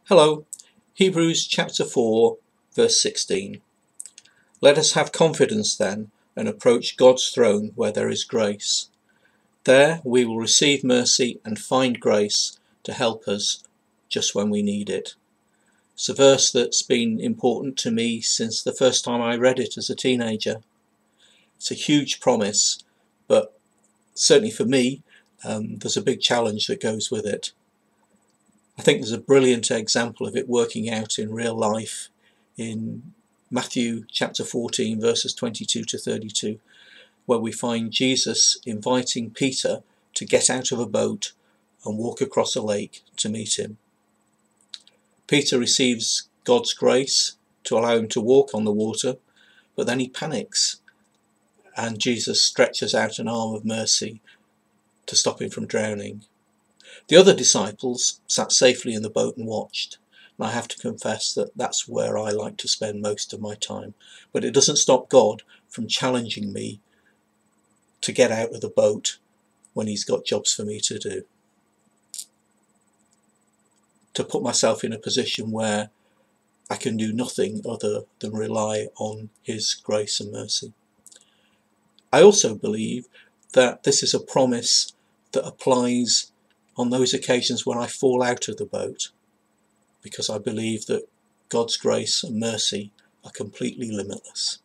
Hello, Hebrews chapter 4 verse 16. Let us have confidence then and approach God's throne where there is grace. There we will receive mercy and find grace to help us just when we need it. It's a verse that's been important to me since the first time I read it as a teenager. It's a huge promise, but certainly for me, there's a big challenge that goes with it. I think there's a brilliant example of it working out in real life in Matthew chapter 14 verses 22 to 32, where we find Jesus inviting Peter to get out of a boat and walk across a lake to meet him. Peter receives God's grace to allow him to walk on the water, but then he panics and Jesus stretches out an arm of mercy to stop him from drowning. The other disciples sat safely in the boat and watched, and I have to confess that that's where I like to spend most of my time. But it doesn't stop God from challenging me to get out of the boat when he's got jobs for me to do. To put myself in a position where I can do nothing other than rely on his grace and mercy. I also believe that this is a promise that applies on those occasions when I fall out of the boat, because I believe that God's grace and mercy are completely limitless.